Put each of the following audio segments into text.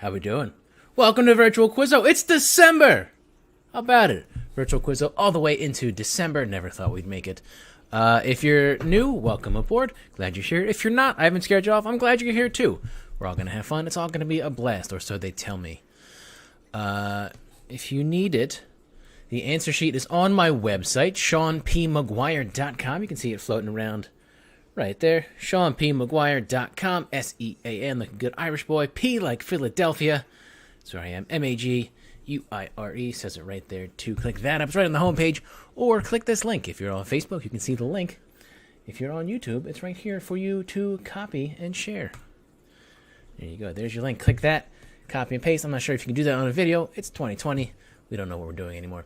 How we doing? Welcome to Virtual Quizzo. It's December! How about it? Virtual Quizzo all the way into December. Never thought we'd make it. If you're new, welcome aboard. Glad you're here. If you're not, I haven't scared you off. I'm glad you're here too. We're all going to have fun. It's all going to be a blast, or so they tell me. If you need it, the answer sheet is on my website, SeanPMcGuire.com. You can see it floating around right there. SeanPMcGuire.com. S-E-A-N, like a good Irish boy. P like Philadelphia. That's where I am. M-A-G-U-I-R-E. Says it right there too. Click that up. It's right on the homepage. Or click this link. If you're on Facebook, you can see the link. If you're on YouTube, it's right here for you to copy and share. There you go. There's your link. Click that. Copy and paste. I'm not sure if you can do that on a video. It's 2020. We don't know what we're doing anymore.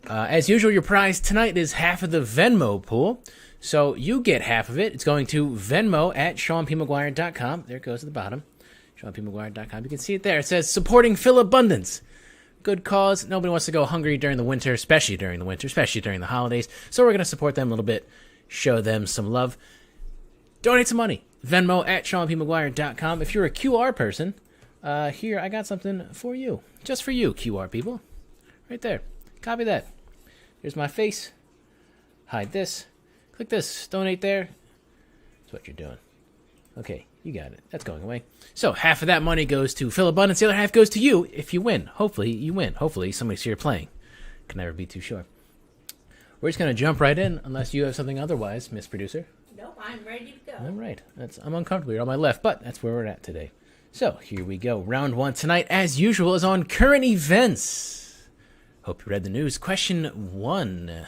As usual, your prize tonight is half of the Venmo pool. So you get half of it. It's going to Venmo at SeanPMcGuire.com. There it goes at the bottom. SeanPMcGuire.com. You can see it there. It says supporting Philabundance. Good cause. Nobody wants to go hungry during the winter, especially during the holidays. So we're going to support them a little bit. Show them some love. Donate some money. Venmo at SeanPMcGuire.com. If you're a QR person, here I got something for you. Just for you, QR people. Right there. Copy that. Here's my face. Hide this. Click this. Donate there. That's what you're doing. Okay, you got it. That's going away. So half of that money goes to Philabundance. The other half goes to you if you win. Hopefully you win. Hopefully somebody's here playing. Can never be too sure. We're just going to jump right in unless you have something otherwise, Miss Producer. Nope, I'm ready to go. All right. I'm uncomfortable. You're on my left, but that's where we're at today. So here we go. Round one tonight, as usual, is on current events. Hope you read the news. Question one.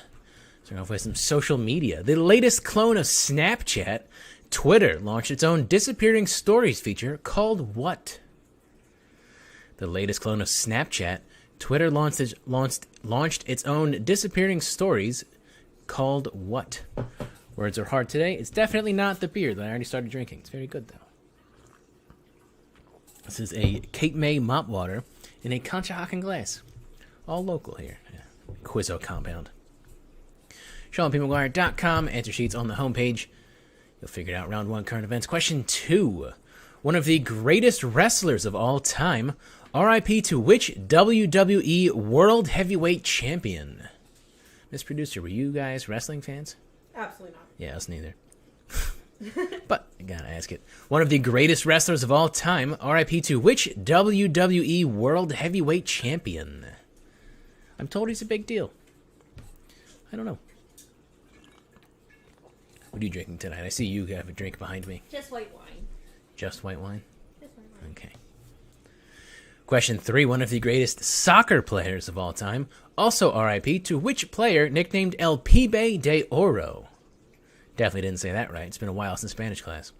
Starting off with some social media. The latest clone of Snapchat, Twitter, launched its own disappearing stories feature called what? The latest clone of Snapchat, Twitter launched its own disappearing stories called what? Words are hard today. It's definitely not the beer that I already started drinking. It's very good, though. This is a Cape May mop water in a Conshohocken glass. All local here. Yeah. Quizzo compound. SeanPMcGuire.com. Answer sheets on the homepage. You'll figure it out. Round one, current events. Question two. One of the greatest wrestlers of all time. R.I.P. to which WWE World Heavyweight Champion? Miss Producer, were you guys wrestling fans? Absolutely not. Yeah, us neither. But I gotta ask it. One of the greatest wrestlers of all time. R.I.P. to which WWE World Heavyweight Champion? I'm told he's a big deal. I don't know. What are you drinking tonight? I see you have a drink behind me. Just white wine. Just white wine? Just white wine. Okay. Question three. One of the greatest soccer players of all time. Also R.I.P. to which player nicknamed El Pibe de Oro? Definitely didn't say that right. It's been a while since Spanish class.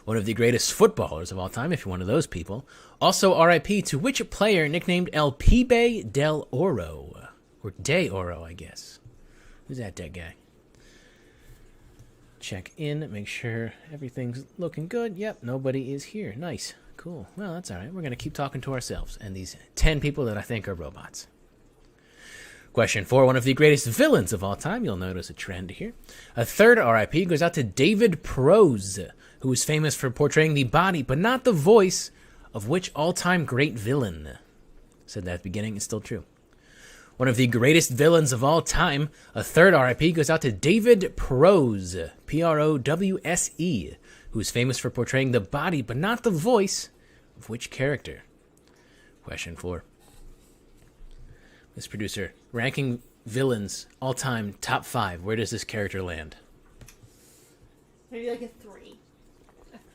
One of the greatest footballers of all time, if you're one of those people. Also R.I.P. to which player nicknamed El Pibe del Oro? Or De Oro, I guess. Who's that dead guy? Check in, make sure everything's looking good. Yep, nobody is here. Nice. Cool. Well, that's all right. We're going to keep talking to ourselves and these 10 people that I think are robots. Question four. One of the greatest villains of all time. You'll notice a trend here. A third R.I.P. goes out to David Prose, who is famous for portraying the body, but not the voice, of which all-time great villain? Said that at the beginning. It's still true. One of the greatest villains of all time. A third R.I.P. goes out to David Prose, P-R-O-W-S-E, who is famous for portraying the body, but not the voice, of which character? Question four. Miss Producer, ranking villains, all-time, top five. Where does this character land? Maybe like a 3.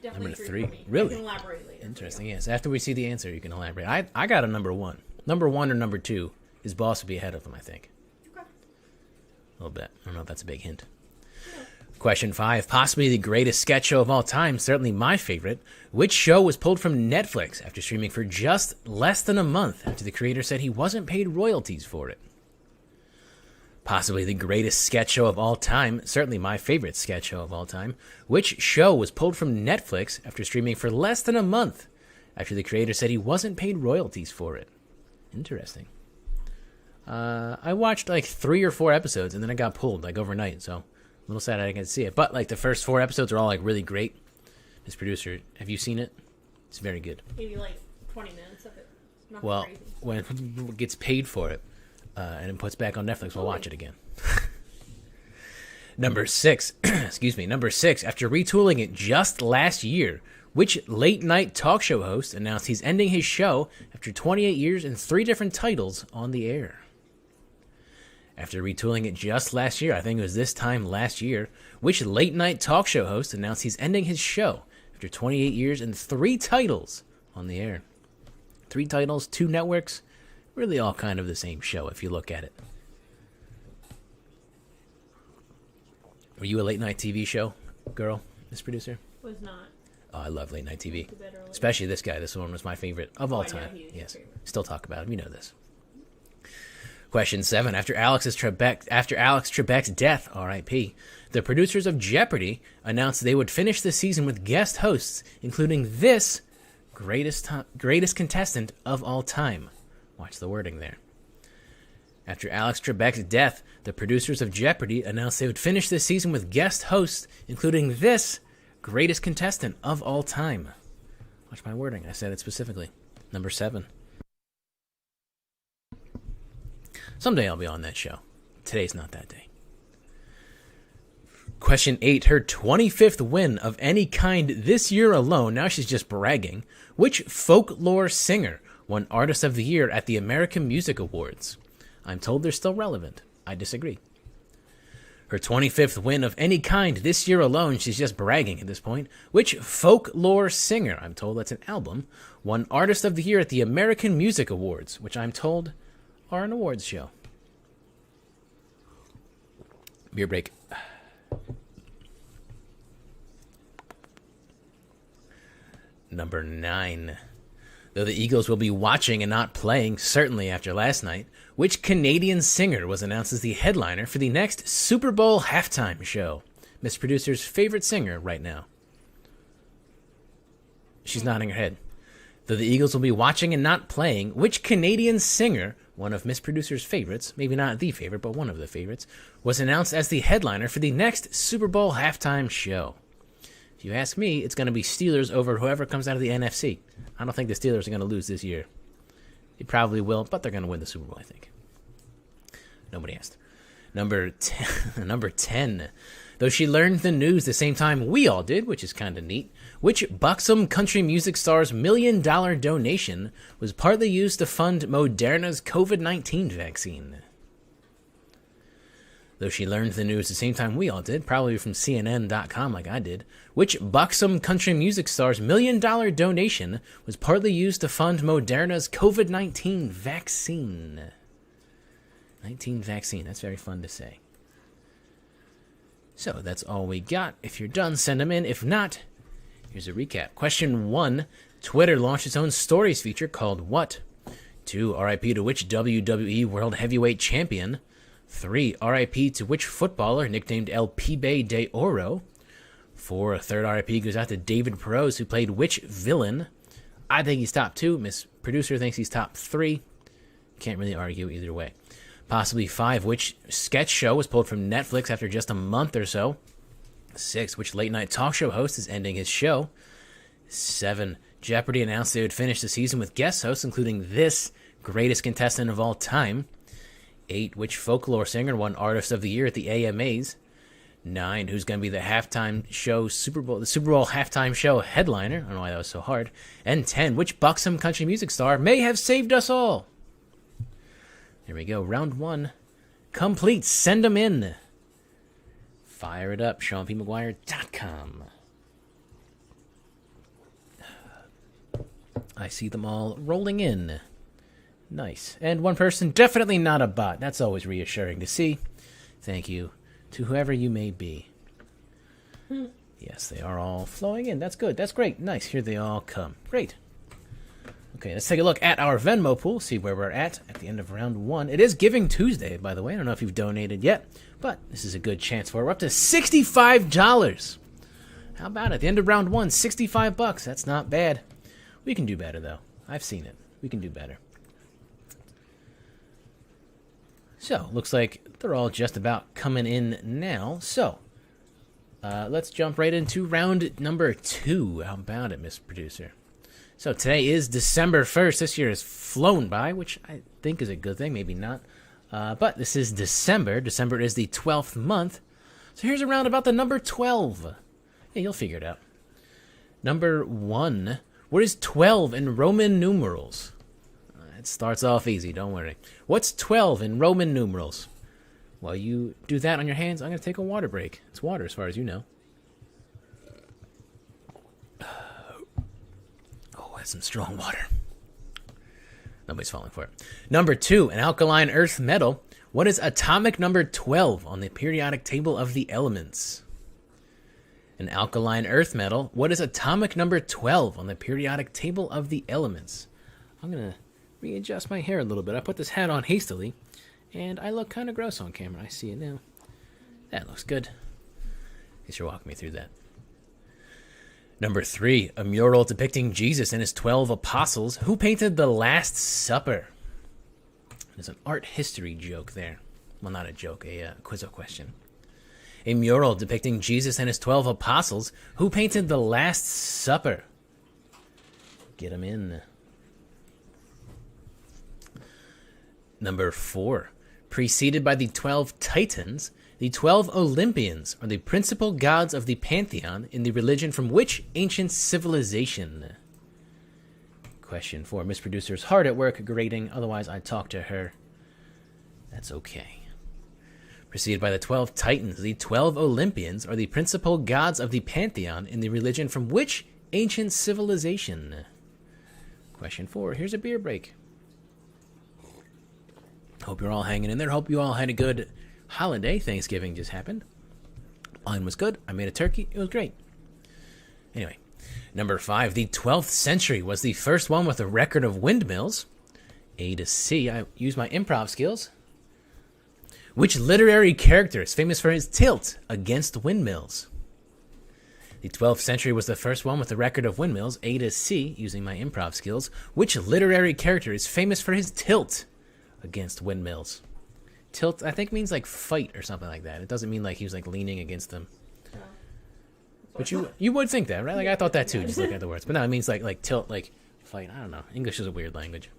Definitely Number 3 3? for me. Really? I can elaborate later. Interesting, yes. After we see the answer, you can elaborate. I got a number 1. Number 1 or number 2. His boss would be ahead of him, I think. Okay. A little bit. I don't know if that's a big hint. No. Question 5. Possibly the greatest sketch show of all time, certainly my favorite. Which show was pulled from Netflix after streaming for just less than a month after the creator said he wasn't paid royalties for it? Possibly the greatest sketch show of all time, certainly my favorite sketch show of all time. Which show was pulled from Netflix after streaming for less than a month after the creator said he wasn't paid royalties for it? Interesting. I watched like 3 or 4 episodes and then I got pulled like overnight, so a little sad I didn't see it. But like the first 4 episodes are all like really great. This Producer, have you seen it? It's very good. Maybe like 20 minutes of it. Nothing Well, crazy. when it gets paid for it and it puts back on Netflix, we'll watch it again. Number 6. Excuse me. Number 6. After retooling it just last year, which late-night talk show host announced he's ending his show after 28 years and 3 different titles on the air? After retooling it just last year, I think it was this time last year, which late-night talk show host announced he's ending his show after 28 years and 3 titles on the air? 3 titles, 2 networks, really all kind of the same show if you look at it. Were you a late-night TV show girl, Miss Producer? Was not. Oh, I love late-night TV. To bed early. Especially this guy. This one was my favorite of all I know time. he was your Yes. favorite. Still talk about him. You know this. Question 7. After Alex Trebek's death, R.I.P., the producers of Jeopardy announced they would finish the season with guest hosts, including this greatest contestant of all time. Watch the wording there. After Alex Trebek's death, the producers of Jeopardy announced they would finish this season with guest hosts, including this greatest contestant of all time. Watch my wording. I said it specifically. Number 7. Someday I'll be on that show. Today's not that day. Question 8. Her 25th win of any kind this year alone. Now she's just bragging. Which folklore singer won Artist of the Year at the American Music Awards? I'm told they're still relevant. I disagree. Her 25th win of any kind this year alone. She's just bragging at this point. Which folklore singer, I'm told that's an album, won Artist of the Year at the American Music Awards, which I'm told are an awards show. Beer break. Number 9. Though the Eagles will be watching and not playing, certainly after last night, which Canadian singer was announced as the headliner for the next Super Bowl halftime show? Miss Producer's favorite singer right now. She's nodding her head. Though the Eagles will be watching and not playing, which Canadian singer, one of Miss Producer's favorites, maybe not the favorite, but one of the favorites, was announced as the headliner for the next Super Bowl halftime show? If you ask me, it's going to be Steelers over whoever comes out of the NFC. I don't think the Steelers are going to lose this year. They probably will, but they're going to win the Super Bowl, I think. Nobody asked. Number 10. Though she learned the news the same time we all did, which is kind of neat, which buxom country music star's $1 million donation was partly used to fund Moderna's COVID-19 vaccine? Though she learned the news the same time we all did, probably from CNN.com like I did, which buxom country music star's $1 million donation was partly used to fund Moderna's COVID-19 vaccine? 19 vaccine, that's very fun to say. So that's all we got. If you're done, send them in. If not, here's a recap. Question 1, Twitter launched its own stories feature called What? 2, RIP to which WWE World Heavyweight Champion? 3, RIP to which footballer nicknamed El Pibe de Oro? 4, a third RIP goes out to David Perose, who played which villain? I think he's top 2. Miss Producer thinks he's top 3. Can't really argue either way. Possibly 5, which sketch show was pulled from Netflix after just a month or so? 6, which late-night talk show host is ending his show? 7, Jeopardy announced they would finish the season with guest hosts, including this greatest contestant of all time? 8, which folklore singer won Artist of the Year at the AMAs? 9, who's going to be the halftime show the Super Bowl halftime show headliner? I don't know why that was so hard. And 10, which buxom country music star may have saved us all? There we go. Round 1 complete. Send them in. Fire it up. SeanPMcGuire.com. I see them all rolling in. Nice. And one person, definitely not a bot. That's always reassuring to see. Thank you to whoever you may be. Yes, they are all flowing in. That's good. That's great. Nice. Here they all come. Great. Okay, let's take a look at our Venmo pool, see where we're at the end of round 1. It is Giving Tuesday, by the way. I don't know if you've donated yet, but this is a good chance for it. We're up to $65. How about it? At the end of round 1, $65. That's not bad. We can do better, though. I've seen it. We can do better. So, looks like they're all just about coming in now. So, let's jump right into round number 2. How about it, Miss Producer? So today is December 1st. This year has flown by, which I think is a good thing, maybe not. But this is December. December is the 12th month. So here's a round about the number 12. Yeah, you'll figure it out. Number 1. What is 12 in Roman numerals? It starts off easy, don't worry. What's 12 in Roman numerals? While you do that on your hands, I'm going to take a water break. It's water as far as you know. Oh, that's some strong water. Nobody's falling for it. Number 2, an alkaline earth metal. What is atomic number 12 on the periodic table of the elements? An alkaline earth metal. What is atomic number 12 on the periodic table of the elements? I'm going to readjust my hair a little bit. I put this hat on hastily, and I look kind of gross on camera. I see it now. That looks good. Guess you're walking me through that. Number 3, a mural depicting Jesus and his 12 apostles. Who painted the Last Supper? There's an art history joke there. Well, not a joke, a Quizzo question. A mural depicting Jesus and his 12 apostles. Who painted the Last Supper? Get him in. Number 4, preceded by the 12 Titans, the 12 Olympians are the principal gods of the pantheon in the religion from which ancient civilization? Question 4. Miss Producer's hard at work grading, otherwise I'd talk to her. That's okay. Preceded by the 12 Titans, the 12 Olympians are the principal gods of the pantheon in the religion from which ancient civilization? Question 4. Here's a beer break. Hope you're all hanging in there. Hope you all had a good holiday. Thanksgiving just happened. Mine was good. I made a turkey. It was great. Anyway, number 5. The 12th century was the first one with a record of windmills. A to C. I use my improv skills. Which literary character is famous for his tilt against windmills? The 12th century was the first one with a record of windmills. A to C, using my improv skills. Which literary character is famous for his tilt against windmills? Tilt, I think, means like fight or something like that. It doesn't mean like he was like leaning against them. Yeah. But you would think that, right? Like I thought that too, just looking at the words. But no, it means like tilt, like fight. I don't know. English is a weird language.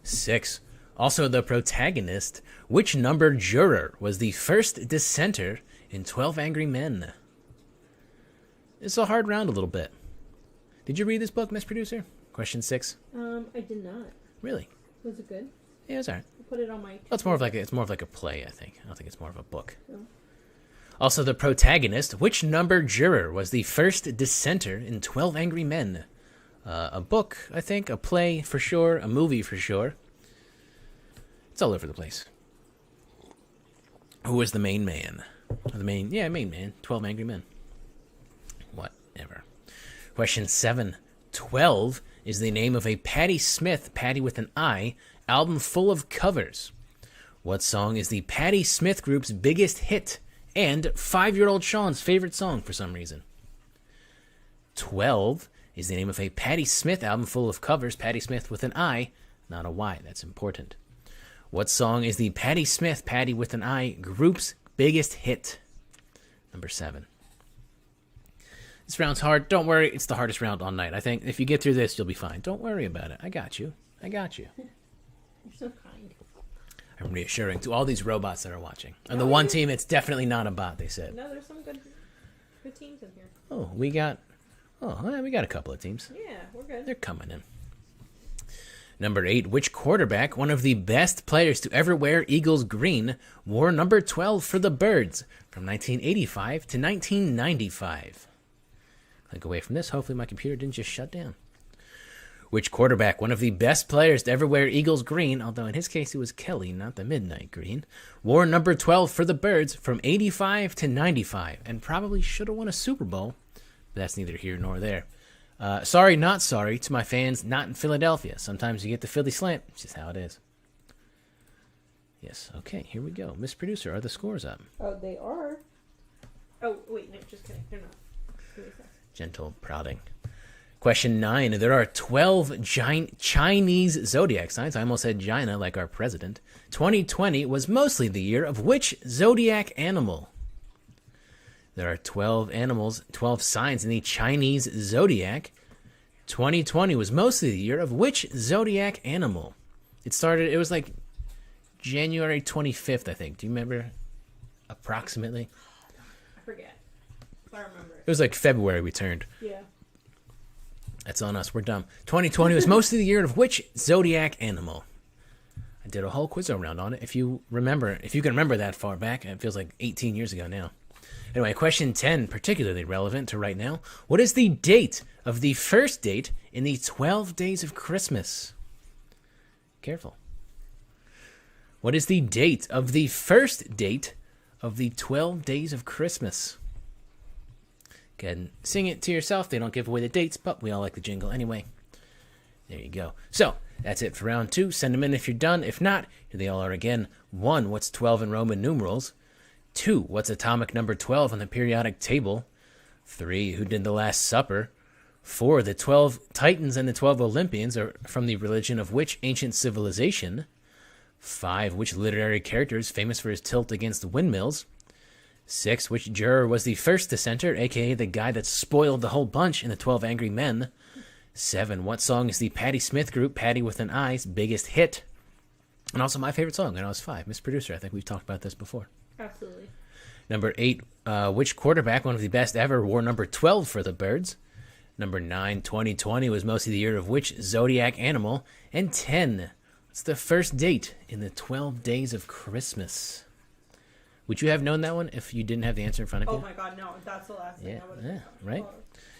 6. Also the protagonist. Which numbered juror was the first dissenter in 12 Angry Men? It's a hard round a little bit. Did you read this book, Miss Producer? Question 6. I did not. Really? Was it good? Yeah, it was alright. I put it on my. Well, it's more of like a play, I think. I don't think it's more of a book. No. Also, the protagonist. Which number juror was the first dissenter in 12 Angry Men? A book, I think. A play for sure. A movie for sure. It's all over the place. Who was the main man? Main man. 12 Angry Men. Whatever. Question 7. 12 is the name of a Patti Smith, Patti with an I, album full of covers. What song is the Patti Smith group's biggest hit and 5-year-old Sean's favorite song for some reason? 12 is the name of a Patti Smith album full of covers, Patti Smith with an I, not a Y, that's important. What song is the Patti Smith, Patti with an I, group's biggest hit? Number 7. This round's hard. Don't worry. It's the hardest round all night. I think if you get through this, you'll be fine. Don't worry about it. I got you. You're so kind. I'm reassuring to all these robots that are watching. And the one team, it's definitely not a bot, they said. No, there's some good teams in here. Oh, we got a couple of teams. Yeah, we're good. They're coming in. Number 8, which quarterback, one of the best players to ever wear Eagles green, wore number 12 for the Birds from 1985 to 1995? Click away from this. Hopefully my computer didn't just shut down. Which quarterback, one of the best players to ever wear Eagles green, although in his case it was Kelly, not the midnight green, wore number 12 for the Birds from 85 to 95, and probably should have won a Super Bowl, but that's neither here nor there. Sorry, not sorry to my fans not in Philadelphia. Sometimes you get the Philly slant. It's just how it is. Yes, okay, here we go. Miss Producer, are the scores up? Oh, they are. Oh, wait, no, just kidding. They're not. Gentle prodding. Question 9. There are 12 Chinese zodiac signs. I almost said Gina, like our president. 2020 was mostly the year of which zodiac animal? There are 12 animals, 12 signs in the Chinese zodiac. 2020 was mostly the year of which zodiac animal? It was like January 25th, I think. Do you remember approximately? I forget. If I remember It was like February we turned. Yeah. That's on us. We're dumb. 2020 was mostly the year of which zodiac animal? I did a whole Quizzo round on it. If you can remember that far back, it feels like 18 years ago now. Anyway, question 10, particularly relevant to right now. What is the date of the first date in the 12 Days of Christmas? Careful. What is the date of the first date of the 12 Days of Christmas? Go ahead and sing it to yourself. They don't give away the dates, but we all like the jingle anyway. There you go. So, that's it for round 2. Send them in if you're done. If not, here they all are again. 1, what's 12 in Roman numerals? 2, what's atomic number 12 on the periodic table? 3, who did the Last Supper? 4, the 12 Titans and the 12 Olympians are from the religion of which ancient civilization? 5, which literary character is famous for his tilt against windmills? 6, which juror was the first dissenter, aka the guy that spoiled the whole bunch in the 12 Angry Men? 7, what song is the Patti Smith group, Patti with an I's, biggest hit? And also my favorite song when I was 5, Miss Producer. I think we've talked about this before. Absolutely. Number 8, which quarterback, one of the best ever, wore number 12 for the Birds? Number 9, 2020 was mostly the year of which zodiac animal? And 10, what's the first date in the 12 Days of Christmas? Would you have known that one if you didn't have the answer in front of you? Oh my god, no. That's the last thing I would have Yeah, done. right?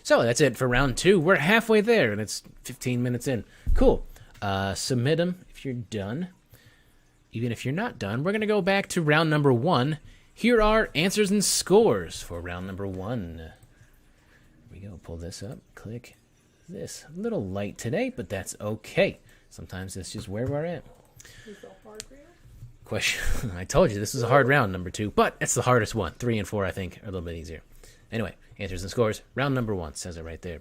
So that's it for round 2. We're halfway there, and it's 15 minutes in. Cool. Submit them if you're done. Even if you're not done, we're going to go back to round number 1. Here are answers and scores for round number 1. Here we go. Pull this up. Click this. A little light today, but that's okay. Sometimes that's just where we're at. Is it hard for you? Question. I told you this is a hard round, number 2, but it's the hardest one. 3 and 4, I think, are a little bit easier. Anyway, answers and scores. Round number 1 says it right there.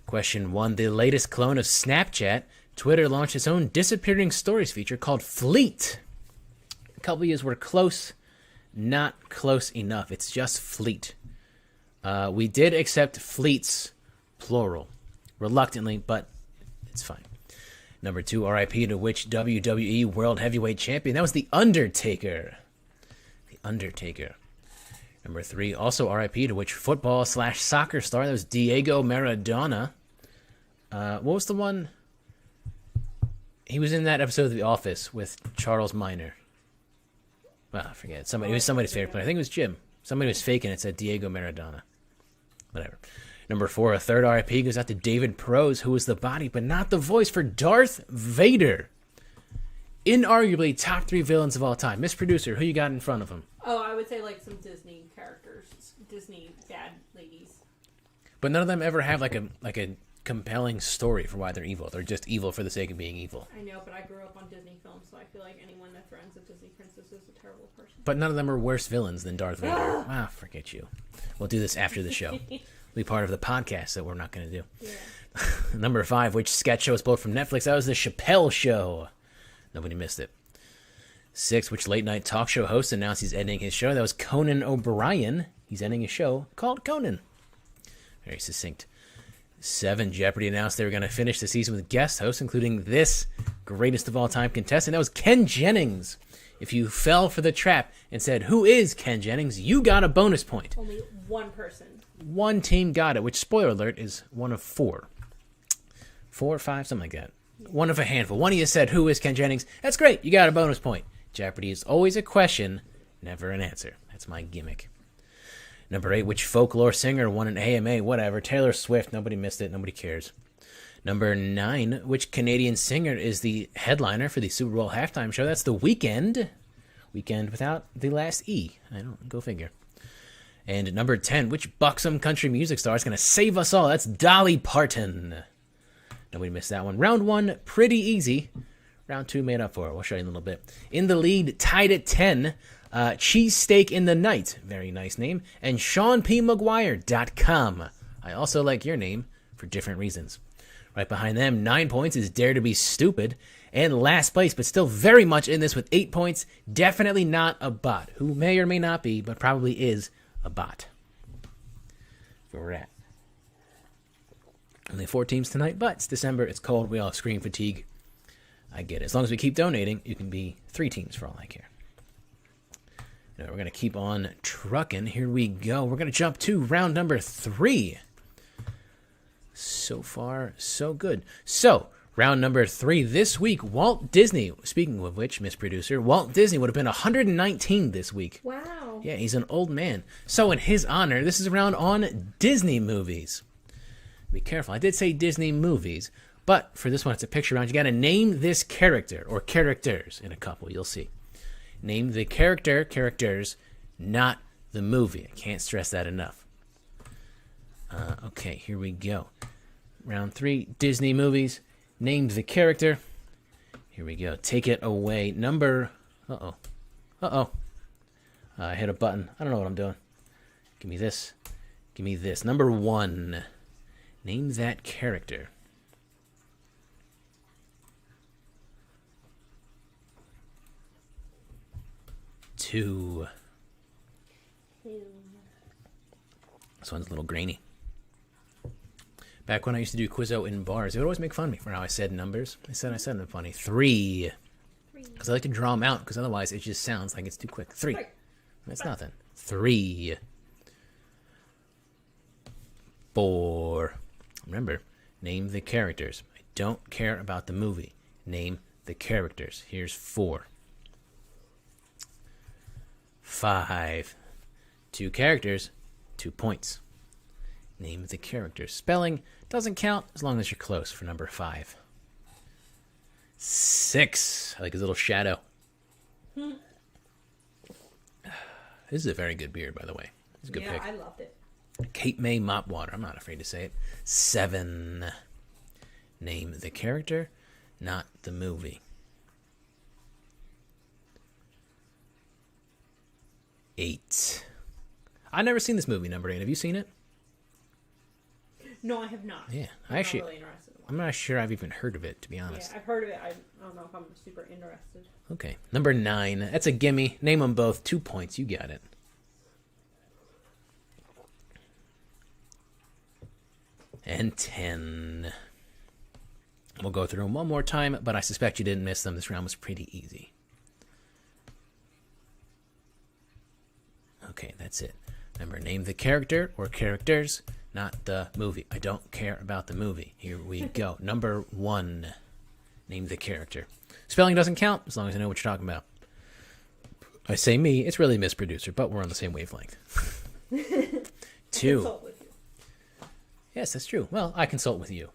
Question 1. The latest clone of Snapchat, Twitter launched its own disappearing stories feature called Fleet. A couple of you were close, not close enough. It's just Fleet. We did accept Fleets, plural, reluctantly, but it's fine. Number 2, RIP to which WWE World Heavyweight Champion? That was The Undertaker. The Undertaker. Number 3, also RIP to which football/soccer star? That was Diego Maradona. What was the one? He was in that episode of The Office with Charles Minor. Well, I forget. It was somebody's favorite player. I think it was Jim. Somebody was faking it. Said Diego Maradona. Whatever. Number 4, a third RIP goes out to David Prose, who was the body but not the voice for Darth Vader. Inarguably top 3 villains of all time. Miss Producer, who you got in front of him? Oh, I would say like some Disney characters, Disney bad ladies. But none of them ever have like a compelling story for why they're evil. They're just evil for the sake of being evil. I know, but I grew up on Disney films, so I feel like anyone that threatens a Disney princess is a terrible person. But none of them are worse villains than Darth Vader. Forget you. We'll do this after the show. Be part of the podcast that we're not going to do. Yeah. Number 5, which sketch show was pulled from Netflix? That was The Chappelle Show. Nobody missed it. 6, which late night talk show host announced he's ending his show? That was Conan O'Brien. He's ending his show called Conan. Very succinct. 7, Jeopardy announced they were going to finish the season with guest hosts, including this greatest of all time contestant. That was Ken Jennings. If you fell for the trap and said, who is Ken Jennings? You got a bonus point. Only one person. One team got it, which, spoiler alert, is one of 4. 4 or 5, something like that. One of a handful. One of you said, who is Ken Jennings? That's great. You got a bonus point. Jeopardy is always a question, never an answer. That's my gimmick. Number 8, which folklore singer won an AMA? Whatever. Taylor Swift. Nobody missed it. Nobody cares. Number 9, which Canadian singer is the headliner for the Super Bowl halftime show? That's The Weeknd. Weekend without the last E. I don't. Go figure. And number 10, which buxom country music star is going to save us all? That's Dolly Parton. Nobody missed that one. Round 1, pretty easy. Round 2 made up for it. We'll show you in a little bit. In the lead, tied at 10, Cheesesteak in the Night. Very nice name. And SeanPMcGuire.com. I also like your name for different reasons. Right behind them, 9 points is Dare to Be Stupid. And last place, but still very much in this with 8 points, definitely not a bot. Who may or may not be, but probably is a bot. Where we're at. Only 4 teams tonight, but it's December. It's cold. We all have screen fatigue. I get it. As long as we keep donating, you can be 3 teams for all I care. Now, we're going to keep on trucking. Here we go. We're going to jump to round number 3. So far, so good. So, round number 3 this week, Walt Disney. Speaking of which, Miss Producer, Walt Disney would have been 119 this week. Wow. Yeah, he's an old man. So in his honor, this is a round on Disney movies. Be careful. I did say Disney movies, but for this one, it's a picture round. You got to name this character or characters in a couple. You'll see. Name the characters, not the movie. I can't stress that enough. Okay, here we go. Round 3, Disney movies. Name the character. Here we go. Take it away. Number... I hit a button. I don't know what I'm doing. Give me this. Give me this. Number 1. Name that character. 2. This one's a little grainy. Back when I used to do Quizzo in bars, they would always make fun of me for how I said numbers. I said them funny. 3. Because I like to draw them out, because otherwise it just sounds like it's too quick. 3. That's nothing. 3. 4. Remember, name the characters. I don't care about the movie. Name the characters. Here's 4. 5. 2 characters, 2 points. Name the characters. Spelling doesn't count as long as you're close for number 5. 6. I like his little shadow. This is a very good beer, by the way. It's a good pick. I loved it. Cape May Mop Water. I'm not afraid to say it. 7. Name the character, not the movie. 8. I've never seen this movie, number 8. Have you seen it? No, I have not. Yeah, I'm not really interested in I'm not sure I've even heard of it, to be honest. Yeah, I've heard of it. I don't know if I'm super interested. Okay, number 9. That's a gimme. Name them both. 2 points. You got it. And 10. We'll go through them one more time, but I suspect you didn't miss them. This round was pretty easy. Okay, that's it. Remember, name the character or characters, not the movie. I don't care about the movie. Here we go. Number 1. Name the character. Spelling doesn't count as long as I know what you're talking about. I say me, it's really Miss Producer, but we're on the same wavelength. 2. Consult with you. Yes, that's true. Well, I consult with you.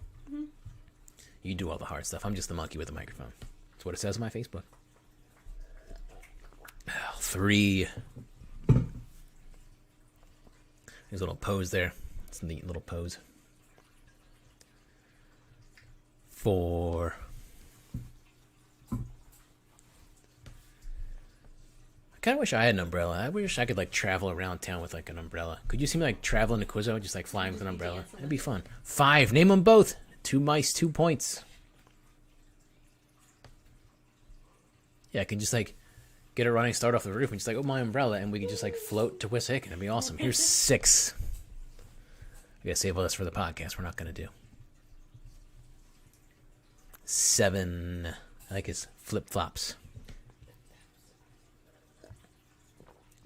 You do all the hard stuff. I'm just the monkey with the microphone. That's what it says on my Facebook. 3. There's a little pose there. It's a neat little pose. 4. I kind of wish I had an umbrella. I wish I could like travel around town with like an umbrella. Could you see me like traveling to Quizzo, just like flying with an umbrella? That'd be fun. 5. Name them both. 2 mice, 2 points. Yeah, I can just like get a running start off the roof and just like open my umbrella and we can just like float to Wissahickon. It'd be awesome. Here's 6. I gotta save all this for the podcast. We're not gonna do. 7. I like his flip flops.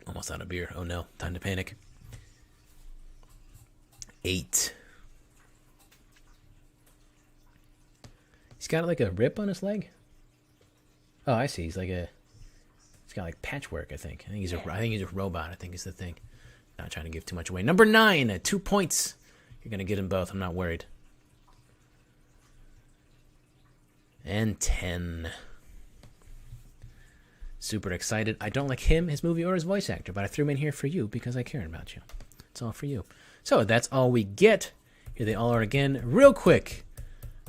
Almost out of beer. Oh no, time to panic. 8. He's got like a rip on his leg. Oh, I see. He's got like patchwork. I think he's a robot. I think is the thing. Not trying to give too much away. Number 9. 2 points. You're gonna get them both. I'm not worried. And 10. Super excited. I don't like him, his movie, or his voice actor, but I threw him in here for you because I care about you. It's all for you. So that's all we get. Here they all are again, real quick.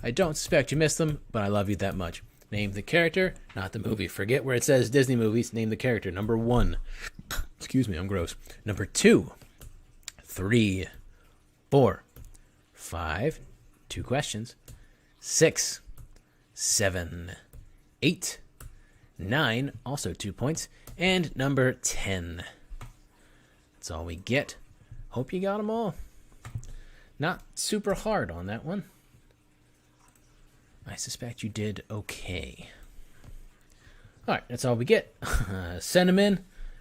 I don't suspect you missed them, but I love you that much. Name the character, not the movie. Forget where it says Disney movies. Name the character. Number 1. Excuse me, I'm gross. Number 2. 3. 4. 5. 2 questions. 6. 7. 8. 9. Also 2 points. And number 10. That's all we get. Hope you got them all. Not super hard on that one. I suspect you did okay. All right, that's all we get. Send them in.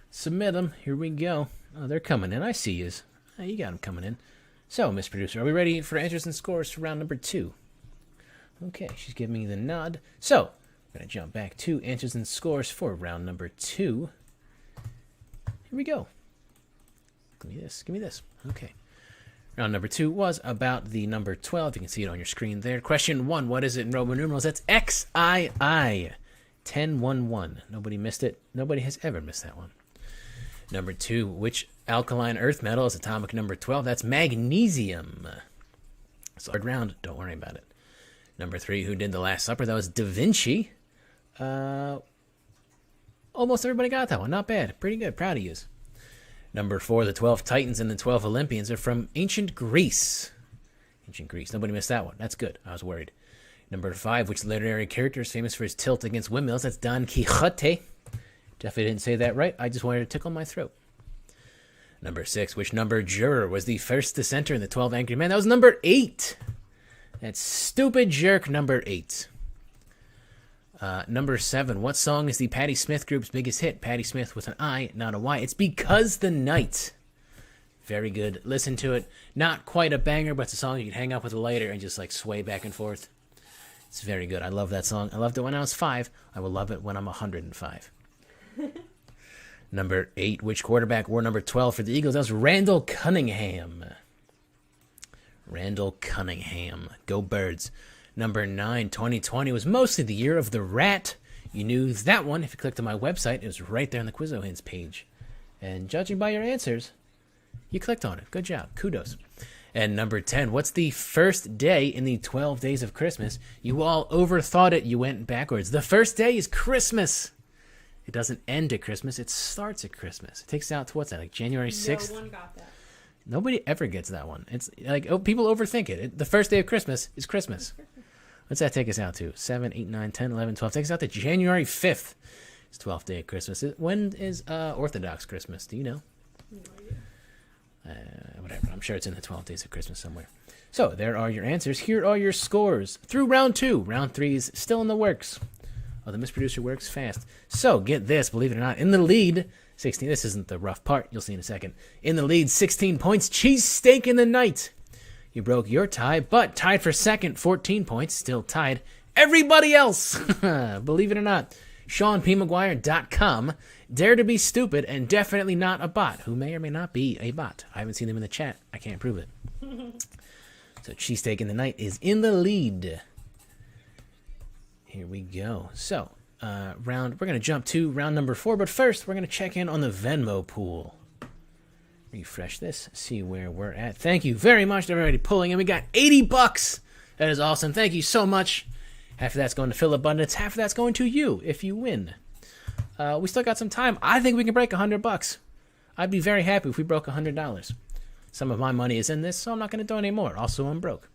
Submit them. Here we go. Oh, they're coming in. I see yous. Oh, you got them coming in. So, Miss Producer, are we ready for answers and scores for round number 2? Okay, she's giving me the nod. So, we're going to jump back to answers and scores for round number 2. Here we go. Give me this. Give me this. Okay. Round number 2 was about the number 12. You can see it on your screen there. Question 1, what is it in Roman numerals? That's XII. 1011. Nobody missed it. Nobody has ever missed that one. Number 2, which alkaline earth metal is atomic number 12? That's magnesium. So third round, don't worry about it. Number 3, who did the Last Supper? That was Da Vinci. Almost everybody got that one. Not bad. Pretty good. Proud of you. Number 4, the 12 Titans and the 12 Olympians are from ancient Greece. Ancient Greece. Nobody missed that one. That's good. I was worried. Number 5, which literary character is famous for his tilt against windmills? That's Don Quixote. Definitely didn't say that right. I just wanted to tickle my throat. Number 6, which number juror was the first dissenter in the 12 Angry Men? That was number 8. That's stupid jerk number 8. Number 7, what song is the Patti Smith group's biggest hit? Patti Smith with an I, not a Y. It's Because the Night. Very good. Listen to it. Not quite a banger, but it's a song you can hang up with a lighter and just like sway back and forth. It's very good. I love that song. I loved it when I was 5. I will love it when I'm 105. Number 8, which quarterback wore number 12 for the Eagles? That was Randall Cunningham. Randall Cunningham. Go Birds. Number 9, 2020 was mostly the year of the rat. You knew that one if you clicked on my website. It was right there on the Quizzo Hints page. And judging by your answers, you clicked on it. Good job. Kudos. And number 10, what's the first day in the 12 days of Christmas? You all overthought it. You went backwards. The first day is Christmas. It doesn't end at Christmas. It starts at Christmas. It takes out to, what's that, like January 6th? No one got that. Nobody ever gets that one. It's like, oh, people overthink it. The first day of Christmas is Christmas. What's that take us out to? 7, 8, 9, 10, 11, 12. Takes us out to January 5th. It's 12th day of Christmas. When is Orthodox Christmas? Do you know? No idea. Whatever. I'm sure it's in the 12 days of Christmas somewhere. So there are your answers. Here are your scores through round 2. Round 3 is still in the works. Oh, the Miss Producer works fast. So get this, believe it or not, in the lead, 16. This isn't the rough part. You'll see in a second. In the lead, 16 points. Cheesesteak in the night. You broke your tie, but tied for second, 14 points. Still tied. Everybody else, believe it or not, SeanPMcGuire.com. Dare to be stupid and definitely not a bot, who may or may not be a bot. I haven't seen him in the chat. I can't prove it. So Cheesesteak in the Night is in the lead. Here we go. So, we're going to jump to round number 4, but first we're going to check in on the Venmo pool. Refresh this, see where we're at. Thank you very much to everybody pulling in. We got $80. That is awesome. Thank you so much. Half of that's going to Philabundance. Half of that's going to you if you win. We still got some time. I think we can break $100. I'd be very happy if we broke $100. Some of my money is in this, so I'm not going to donate more. Also, I'm broke.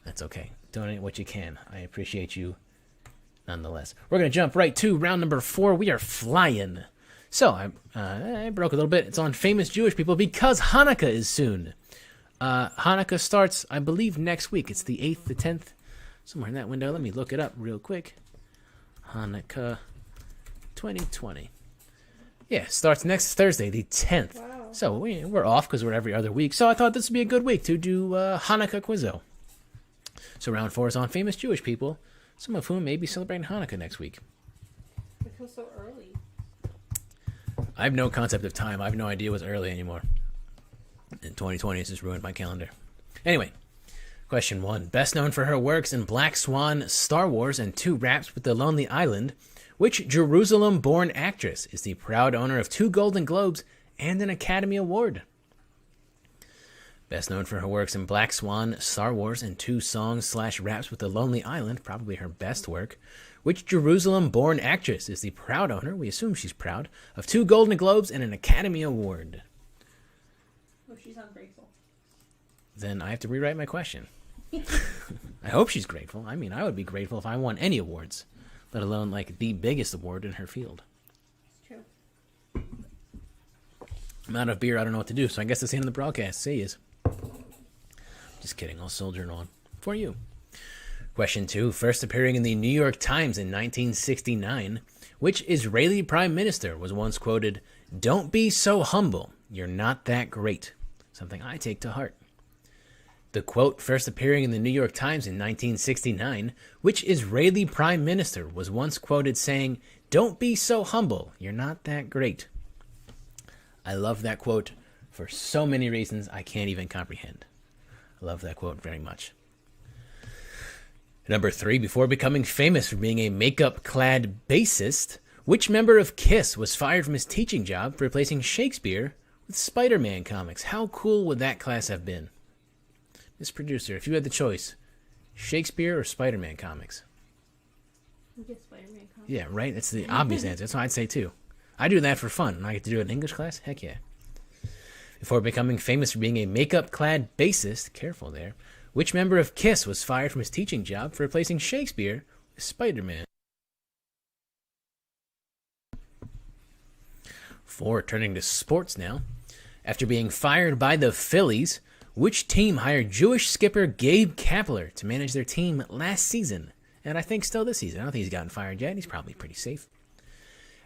That's okay. Donate what you can. I appreciate you nonetheless. We're going to jump right to round number 4. We are flying. So, I broke a little bit. It's on famous Jewish people because Hanukkah is soon. Hanukkah starts, I believe, next week. It's the 8th, the 10th, somewhere in that window. Let me look it up real quick. Hanukkah 2020. Yeah, starts next Thursday, the 10th. Wow. So, we're off because we're every other week. So, I thought this would be a good week to do Hanukkah Quizzo. So, round 4 is on famous Jewish people, some of whom may be celebrating Hanukkah next week. It feels so early. I have no concept of time. I have no idea what's early anymore. In 2020, it's just ruined my calendar. Anyway, question 1. Best known for her works in Black Swan, Star Wars, and 2 raps with The Lonely Island, which Jerusalem-born actress is the proud owner of 2 Golden Globes and an Academy Award? Best known for her works in Black Swan, Star Wars, and 2 songs/raps with The Lonely Island, probably her best work. Which Jerusalem-born actress is the proud owner, we assume she's proud, of 2 Golden Globes and an Academy Award? Oh, she's ungrateful. Then I have to rewrite my question. I hope she's grateful. I mean, I would be grateful if I won any awards, let alone, like, the biggest award in her field. It's true. I'm out of beer. I don't know what to do, so I guess that's the end of the broadcast. See yous. Just kidding, I'll soldier it on for you. Question 2. First appearing in the New York Times in 1969, which Israeli prime minister was once quoted, "Don't be so humble, you're not that great." Something I take to heart. The quote, first appearing in the New York Times in 1969, which Israeli prime minister was once quoted saying, "Don't be so humble, you're not that great." I love that quote for so many reasons I can't even comprehend. I love that quote very much. Number 3, before becoming famous for being a makeup-clad bassist, which member of Kiss was fired from his teaching job for replacing Shakespeare with Spider-Man comics? How cool would that class have been? Miss Producer, if you had the choice, Shakespeare or Spider-Man comics? I guess Spider-Man comics. Yeah, right? That's the obvious answer. That's what I'd say, too. I do that for fun, and I get to do it in English class? Heck yeah. Before becoming famous for being a makeup-clad bassist, careful there, which member of Kiss was fired from his teaching job for replacing Shakespeare with Spider-Man? 4, turning to sports now. After being fired by the Phillies, which team hired Jewish skipper Gabe Kapler to manage their team last season? And I think still this season. I don't think he's gotten fired yet. He's probably pretty safe.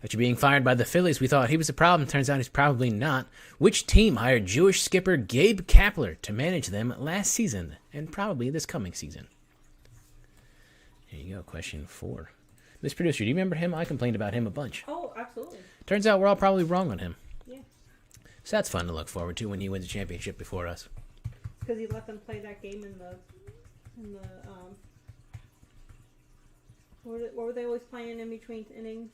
After being fired by the Phillies, we thought he was a problem. Turns out he's probably not. Which team hired Jewish skipper Gabe Kapler to manage them last season and probably this coming season? There you go, question 4. Miss Producer, do you remember him? I complained about him a bunch. Oh, absolutely. Turns out we're all probably wrong on him. Yeah. So that's fun to look forward to when he wins a championship before us. Because he let them play that game in the what were they always playing in between innings?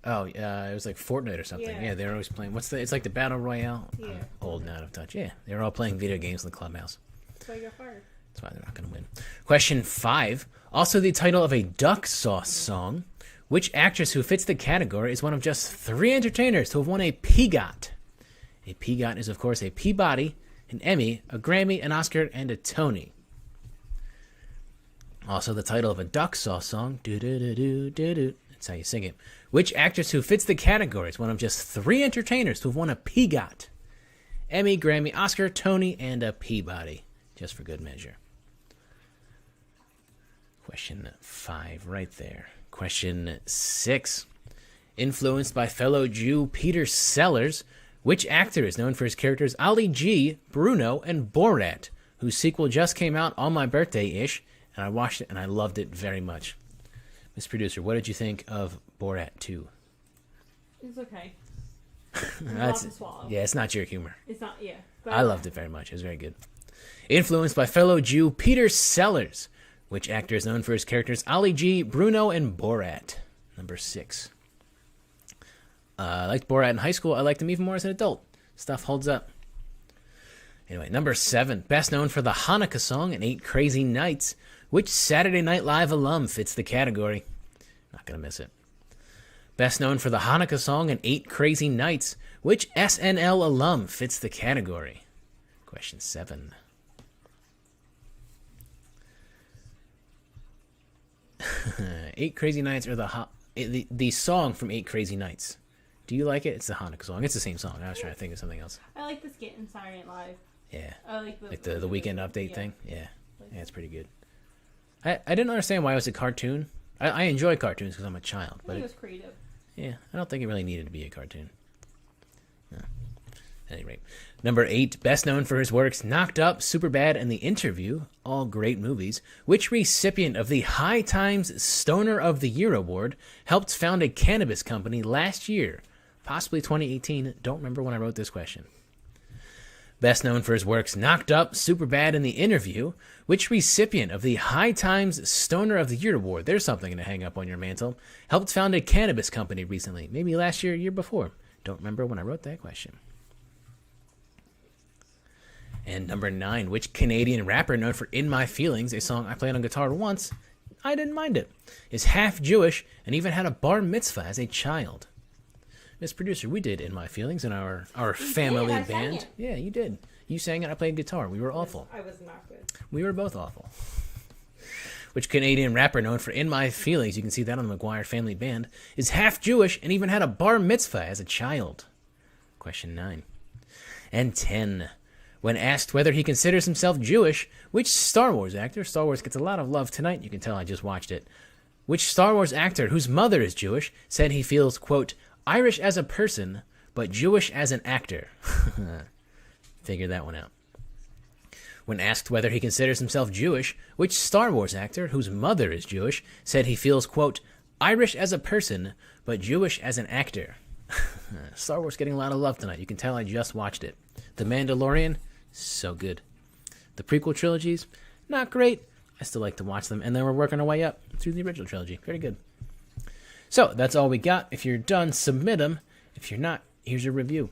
Oh, it was like Fortnite or something. Yeah. Yeah, they're always playing. It's like the Battle Royale? Yeah. I'm old and out of touch. Yeah, they were all playing video games in the clubhouse. That's why he got fired. That's why they're not going to win. Question 5. Also the title of a duck sauce song. Which actress who fits the category is one of just 3 entertainers to have won a PEGOT? A PEGOT is, of course, a Peabody, an Emmy, a Grammy, an Oscar, and a Tony. Also the title of a duck sauce song. Do-do-do-do-do-do. That's how you sing it. Which actress who fits the category is one of just 3 entertainers to have won a PEGOT? Emmy, Grammy, Oscar, Tony, and a Peabody. Just for good measure. Question 5 right there. Question 6. Influenced by fellow Jew Peter Sellers, which actor is known for his characters Ali G, Bruno, and Borat, whose sequel just came out on my birthday-ish, and I watched it and I loved it very much. Miss Producer, what did you think of Borat 2? It's okay. It's a lot to swallow. Yeah, it's not your humor. It's not, yeah. I loved it very much. It was very good. Influenced by fellow Jew Peter Sellers, which actor is known for his characters Ali G, Bruno, and Borat? Number 6. I liked Borat in high school. I liked him even more as an adult. Stuff holds up. Anyway, number 7. Best known for the Hanukkah song in 8 Crazy Nights. Which Saturday Night Live alum fits the category? Not going to miss it. Best known for the Hanukkah song in 8 Crazy Nights. Which SNL alum fits the category? Question 7. Eight Crazy Nights or the song from 8 Crazy Nights. Do you like it? It's the Hanukkah song. It's the same song. I was trying to think of something else. I like the skit in Saturday Night Live. Yeah. I like the weekend update thing. Yeah. Yeah, it's pretty good. I didn't understand why it was a cartoon. I enjoy cartoons because I'm a child, but it was creative. Yeah, I don't think it really needed to be a cartoon. No. At any rate, number 8, best known for his works Knocked Up, Superbad, and The Interview, all great movies. Which recipient of the High Times Stoner of the Year award helped found a cannabis company last year, possibly 2018? Don't remember when I wrote this question. Best known for his works Knocked Up, Superbad, and The Interview, which recipient of the High Times Stoner of the Year award, there's something to hang up on your mantle, helped found a cannabis company recently, maybe last year, year before. Don't remember when I wrote that question. And number 9, which Canadian rapper known for In My Feelings, a song I played on guitar once, I didn't mind it, is half Jewish and even had a bar mitzvah as a child? Miss Producer, we did In My Feelings in our family I band. sang it. Yeah, you did. You sang it, I played guitar. We were awful. I was not good. We were both awful. Which Canadian rapper known for In My Feelings, you can see that on the McGuire Family Band, is half Jewish and even had a bar mitzvah as a child? Question 9. And 10. When asked whether he considers himself Jewish, which Star Wars actor, Star Wars gets a lot of love tonight, you can tell I just watched it, which Star Wars actor whose mother is Jewish said he feels, quote, Irish as a person, but Jewish as an actor? Figure that one out. When asked whether he considers himself Jewish, which Star Wars actor whose mother is Jewish said he feels, quote, Irish as a person, but Jewish as an actor? Star Wars getting a lot of love tonight. You can tell I just watched it. The Mandalorian, so good. The prequel trilogies, not great. I still like to watch them. And then we're working our way up through the original trilogy. Very good. So that's all we got. If you're done, submit them. If you're not, here's your review.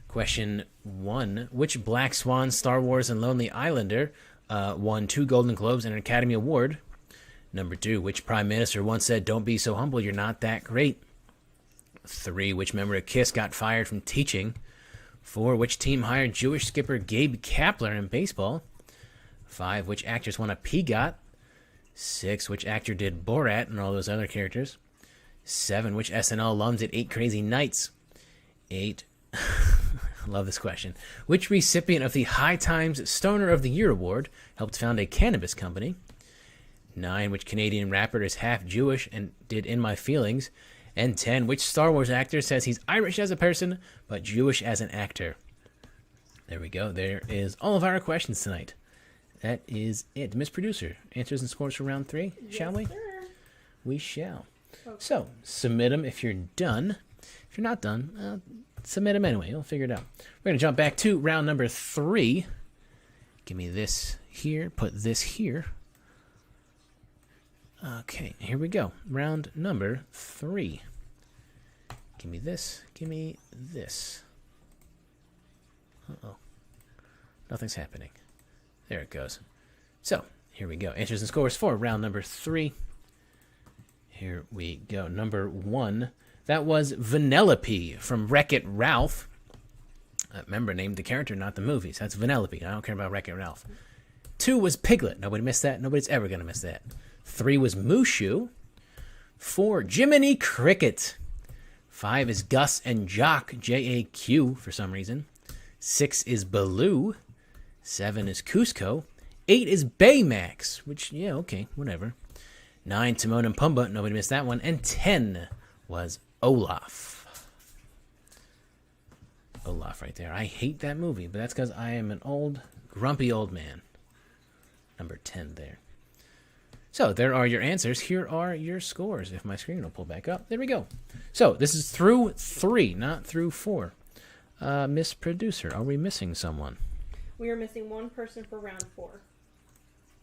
Question 1. Which Black Swan, Star Wars, and Lonely Islander won 2 Golden Globes and an Academy Award? Number 2. Which Prime Minister once said, don't be so humble, you're not that great? 3. Which member of KISS got fired from teaching? 4. Which team hired Jewish skipper Gabe Kapler in baseball? 5. Which actress won a PGOT? 6. Which actor did Borat and all those other characters? 7. Which SNL alum did 8 Crazy Nights? 8. I love this question. Which recipient of the High Times Stoner of the Year Award helped found a cannabis company? 9. Which Canadian rapper is half Jewish and did In My Feelings? And 10. Which Star Wars actor says he's Irish as a person, but Jewish as an actor? There we go. There is all of our questions tonight. That is it. Miss Producer, answers and scores for round 3, shall we? Sir. We shall. Okay. So, submit them if you're done. If you're not done, submit them anyway. You'll figure it out. We're going to jump back to round number 3. Give me this here. Put this here. Okay, here we go. Round number 3. Give me this. Give me this. Uh-oh. Nothing's happening. There it goes. So, here we go. Answers and scores for round number 3. Here we go. Number 1. That was Vanellope from Wreck-It Ralph. Remember, named the character, not the movies. That's Vanellope. I don't care about Wreck-It Ralph. 2 was Piglet. Nobody missed that. Nobody's ever going to miss that. 3 was Mushu. 4, Jiminy Cricket. 5 is Gus and Jock, J-A-Q, for some reason. 6 is Baloo. 7 is Cusco. 8 is Baymax, which, yeah, okay, whatever. 9, Timon and Pumbaa. Nobody missed that one. And 10 was Olaf. Olaf right there. I hate that movie, but that's because I am an old, grumpy old man. Number 10 there. So there are your answers. Here are your scores. If my screen will pull back up. There we go. So this is through 3, not through 4. Miss Producer, are we missing someone? We are missing one person for round 4.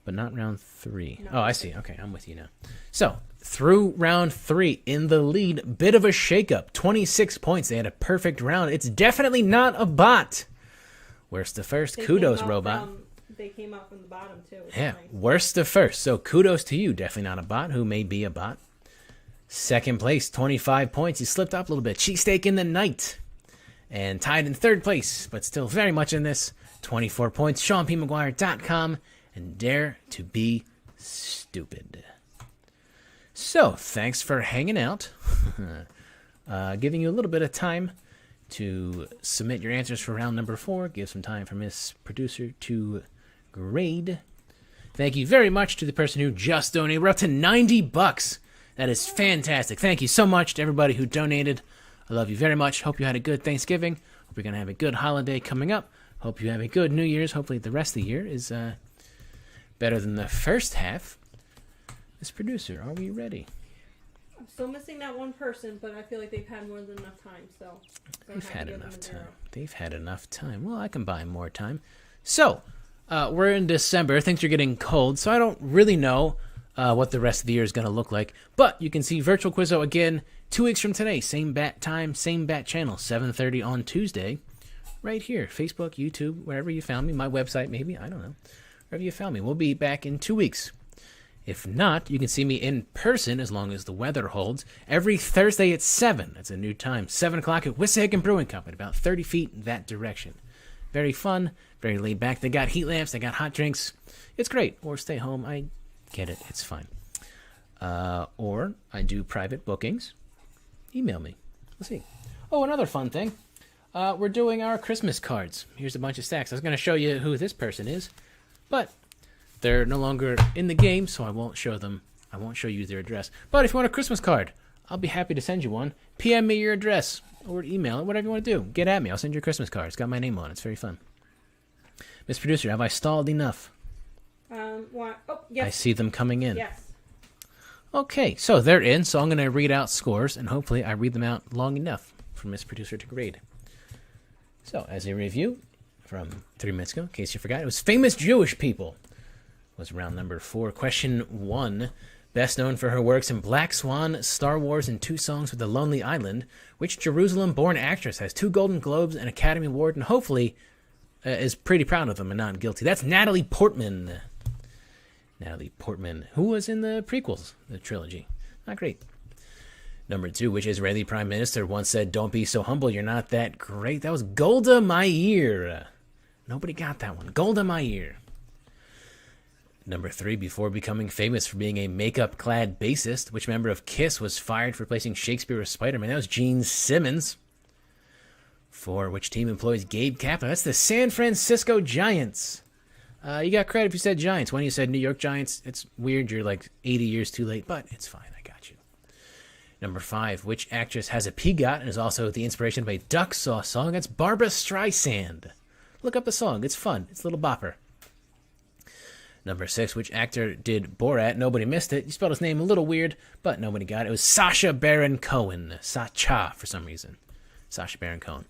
But not round 3. No. Oh, I see. Okay, I'm with you now. So through round 3, in the lead, bit of a shakeup. 26 points. They had a perfect round. It's definitely not a bot. Worst to first. Kudos, robot. They came out from the bottom, too. Yeah, Nice. worst to first. So kudos to you. Definitely not a bot, who may be a bot. Second place, 25 points. You slipped up a little bit. Cheesesteak in the night. And tied in third place, but still very much in this. 24 points. SeanPMcGuire.com. And Dare to Be Stupid. So, thanks for hanging out. Giving you a little bit of time to submit your answers for round number 4. Give some time for Miss Producer to grade. Thank you very much to the person who just donated. We're up to $90. That is fantastic. Thank you so much to everybody who donated. I love you very much. Hope you had a good Thanksgiving. Hope you're going to have a good holiday coming up. Hope you have a good New Year's. Hopefully the rest of the year is better than the first half. Miss Producer, are we ready? I'm still missing that one person, but I feel like they've had more than enough time, so... They've had enough time. They've had enough time. Well, I can buy more time. So, we're in December. Things are getting cold, so I don't really know what the rest of the year is going to look like. But you can see Virtual Quizzo again 2 weeks from today. Same bat time, same bat channel, 7:30 on Tuesday. Right here. Facebook, YouTube, wherever you found me. My website, maybe. I don't know. Wherever you found me. We'll be back in 2 weeks. If not, you can see me in person, as long as the weather holds, every Thursday at 7. That's a new time. 7 o'clock at Wissahickon Brewing Company, about 30 feet in that direction. Very fun, very laid back. They got heat lamps, they got hot drinks. It's great. Or stay home. I get it. It's fine. Or I do private bookings. Email me. Let's see. Oh, another fun thing. We're doing our Christmas cards. Here's a bunch of stacks. I was going to show you who this person is, but they're no longer in the game, so I won't show them. I won't show you their address. But if you want a Christmas card, I'll be happy to send you one. PM me your address or email it, whatever you want to do. Get at me. I'll send you a Christmas card. It's got my name on it. It's very fun. Miss Producer, have I stalled enough? What? Oh, yes. I see them coming in. Yes. Okay, so they're in, so I'm going to read out scores, and hopefully I read them out long enough for Miss Producer to grade. So, as a review from 3 minutes ago, in case you forgot, it was famous Jewish people. Was round number 4. Question 1. Best known for her works in Black Swan, Star Wars, and 2 songs with The Lonely Island, which Jerusalem-born actress has 2 Golden Globes, an Academy Award, and hopefully is pretty proud of them and not guilty? That's Natalie Portman. Natalie Portman, who was in the prequels, the trilogy. Not great. Number 2, which Israeli prime minister once said, "Don't be so humble, you're not that great." That was Golda Meir. Nobody got that one. Golda Meir. Number 3, before becoming famous for being a makeup-clad bassist, which member of Kiss was fired for replacing Shakespeare with Spider-Man? That was Gene Simmons. 4, which team employs Gabe Kapler? That's the San Francisco Giants. You got credit if you said Giants. When you said New York Giants, it's weird. You're like 80 years too late, but it's fine. I got you. Number 5, which actress has a PGOT and is also the inspiration of a duck sauce song? That's Barbara Streisand. Look up the song. It's fun. It's a little bopper. Number 6, which actor did Borat? Nobody missed it. You spelled his name a little weird, but nobody got it. It was Sacha Baron Cohen. Sacha, for some reason. Sacha Baron Cohen.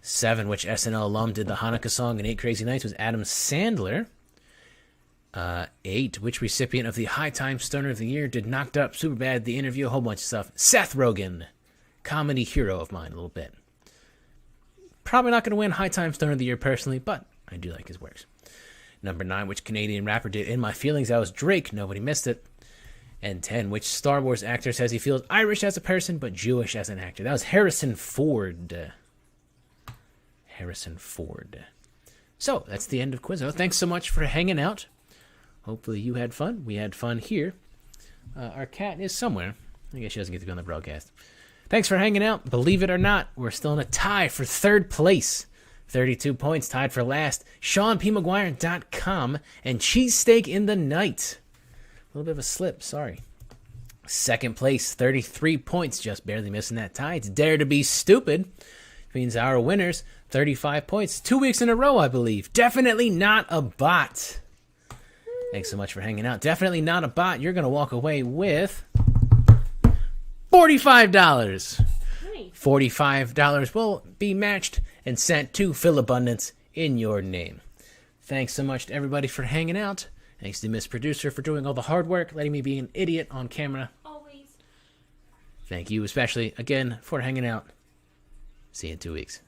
7, which SNL alum did the Hanukkah song in 8 Crazy Nights? Was Adam Sandler. 8, which recipient of the High Time Stoner of the Year did Knocked Up, Superbad, The Interview, a whole bunch of stuff? Seth Rogen. Comedy hero of mine a little bit. Probably not going to win High Time Stoner of the Year personally, but I do like his works. Number 9, which Canadian rapper did In My Feelings? That was Drake. Nobody missed it. And 10, which Star Wars actor says he feels Irish as a person but Jewish as an actor? That was Harrison Ford. Harrison Ford. So, that's the end of Quizzo. Thanks so much for hanging out. Hopefully you had fun. We had fun here. Our cat is somewhere. I guess she doesn't get to be on the broadcast. Thanks for hanging out. Believe it or not, we're still in a tie for 3rd place. 32 points, tied for last. SeanPMcGuire.com and Cheesesteak in the Night. A little bit of a slip, sorry. 2nd place, 33 points, just barely missing that tie. It's Dare to Be Stupid. Which means our winners, 35 points. 2 weeks in a row, I believe. Definitely Not a Bot. Thanks so much for hanging out. Definitely Not a Bot. You're going to walk away with $45. Nice. $45 will be matched and sent to Philabundance in your name. Thanks so much to everybody for hanging out. Thanks to Miss Producer for doing all the hard work, letting me be an idiot on camera. Always. Thank you especially, again, for hanging out. See you in 2 weeks.